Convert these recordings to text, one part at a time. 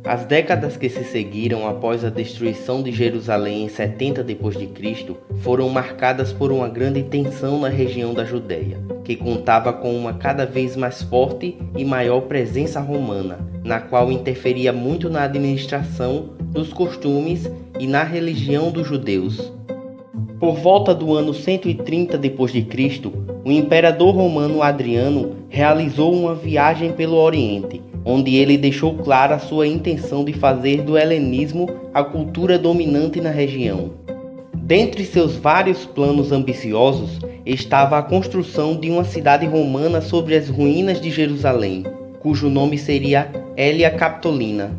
As décadas que se seguiram após a destruição de Jerusalém em 70 d.C. foram marcadas por uma grande tensão na região da Judéia, que contava com uma cada vez mais forte e maior presença romana, na qual interferia muito na administração, nos costumes e na religião dos judeus. Por volta do ano 130 d.C., o imperador romano Adriano realizou uma viagem pelo Oriente, onde ele deixou clara a sua intenção de fazer do helenismo a cultura dominante na região. Dentre seus vários planos ambiciosos estava a construção de uma cidade romana sobre as ruínas de Jerusalém, cujo nome seria Hélia Capitolina.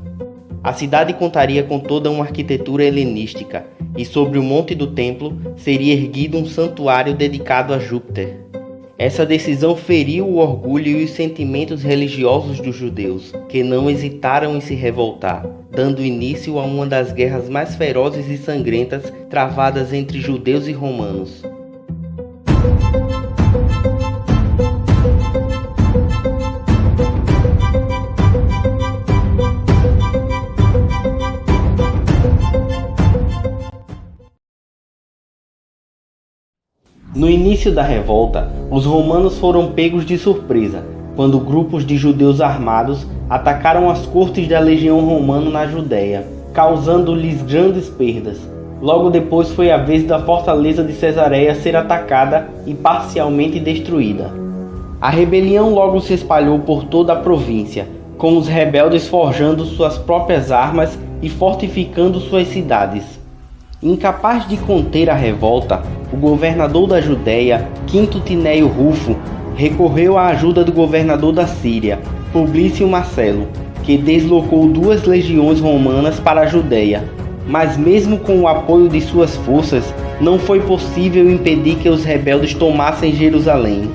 A cidade contaria com toda uma arquitetura helenística, e sobre o Monte do Templo seria erguido um santuário dedicado a Júpiter. Essa decisão feriu o orgulho e os sentimentos religiosos dos judeus, que não hesitaram em se revoltar, dando início a uma das guerras mais ferozes e sangrentas travadas entre judeus e romanos. No início da revolta, os romanos foram pegos de surpresa, quando grupos de judeus armados atacaram as cortes da legião romana na Judéia, causando-lhes grandes perdas. Logo depois foi a vez da fortaleza de Cesareia ser atacada e parcialmente destruída. A rebelião logo se espalhou por toda a província, com os rebeldes forjando suas próprias armas e fortificando suas cidades. Incapaz de conter a revolta, o governador da Judéia, Quinto Tinéio Rufo, recorreu à ajuda do governador da Síria, Publício Marcelo, que deslocou 2 legiões romanas para a Judéia. Mas mesmo com o apoio de suas forças, não foi possível impedir que os rebeldes tomassem Jerusalém.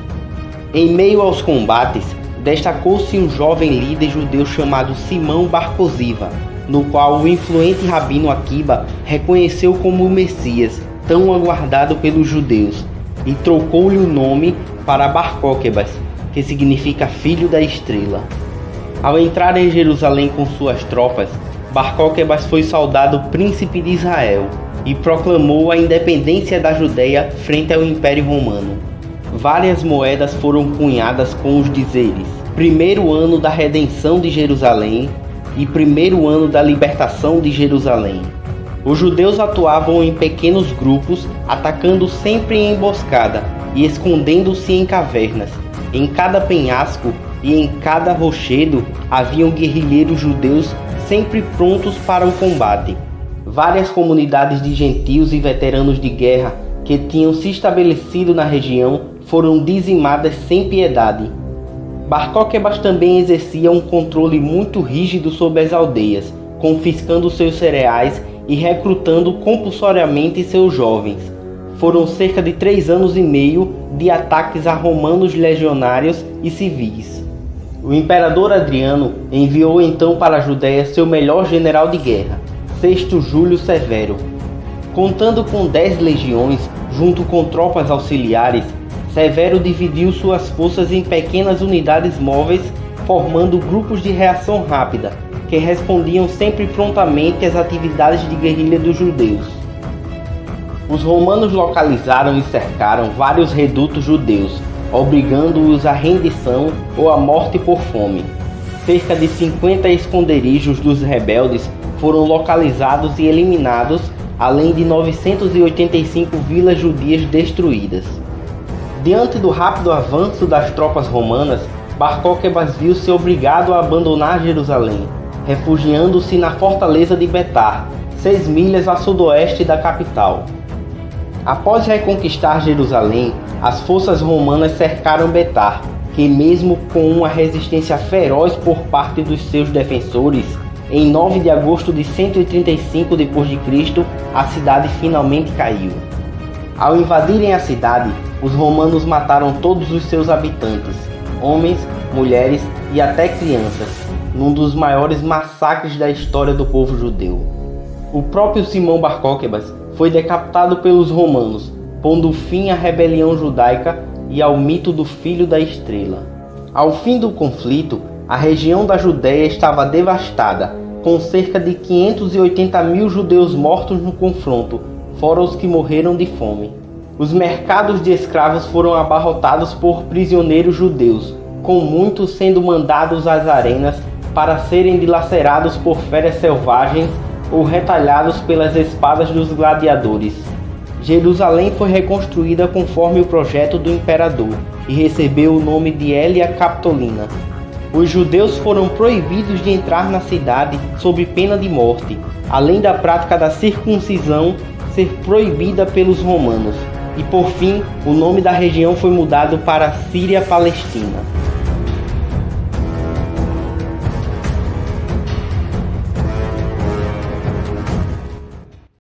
Em meio aos combates, destacou-se um jovem líder judeu chamado Simão Bar Cosiva, no qual o influente rabino Aquiba reconheceu como o Messias, tão aguardado pelos judeus, e trocou-lhe o nome para Bar Cóquebas, que significa Filho da Estrela. Ao entrar em Jerusalém com suas tropas, Bar Cóquebas foi saudado príncipe de Israel e proclamou a independência da Judéia frente ao Império Romano. Várias moedas foram cunhadas com os dizeres: primeiro ano da redenção de Jerusalém e primeiro ano da libertação de Jerusalém. Os judeus atuavam em pequenos grupos, atacando sempre em emboscada e escondendo-se em cavernas. Em cada penhasco e em cada rochedo haviam guerrilheiros judeus sempre prontos para o combate. Várias comunidades de gentios e veteranos de guerra que tinham se estabelecido na região foram dizimadas sem piedade. Bar Cóquebas também exercia um controle muito rígido sobre as aldeias, confiscando seus cereais e recrutando compulsoriamente seus jovens. Foram cerca de 3 anos e meio de ataques a romanos legionários e civis. O imperador Adriano enviou então para a Judéia seu melhor general de guerra, Sexto Júlio Severo. Contando com 10 legiões, junto com tropas auxiliares, Severo dividiu suas forças em pequenas unidades móveis, formando grupos de reação rápida, que respondiam sempre prontamente às atividades de guerrilha dos judeus. Os romanos localizaram e cercaram vários redutos judeus, obrigando-os à rendição ou à morte por fome. Cerca de 50 esconderijos dos rebeldes foram localizados e eliminados, além de 985 vilas judias destruídas. Diante do rápido avanço das tropas romanas, Bar Cóquebas viu-se obrigado a abandonar Jerusalém, refugiando-se na fortaleza de Betar, 6 milhas a sudoeste da capital. Após reconquistar Jerusalém, as forças romanas cercaram Betar, que mesmo com uma resistência feroz por parte dos seus defensores, em 9 de agosto de 135 d.C., a cidade finalmente caiu. Ao invadirem a cidade, os romanos mataram todos os seus habitantes, homens, mulheres e até crianças, num dos maiores massacres da história do povo judeu. O próprio Simão Bar Cóquebas foi decapitado pelos romanos, pondo fim à rebelião judaica e ao mito do Filho da Estrela. Ao fim do conflito, A região da Judéia estava devastada, com cerca de 580.000 judeus mortos no confronto, fora os que morreram de fome. Os mercados de escravos foram abarrotados por prisioneiros judeus, com muitos sendo mandados às arenas para serem dilacerados por feras selvagens ou retalhados pelas espadas dos gladiadores. Jerusalém foi reconstruída conforme o projeto do imperador e recebeu o nome de Hélia Capitolina. Os judeus foram proibidos de entrar na cidade sob pena de morte, além da prática da circuncisão ser proibida pelos romanos. E por fim, o nome da região foi mudado para Síria-Palestina.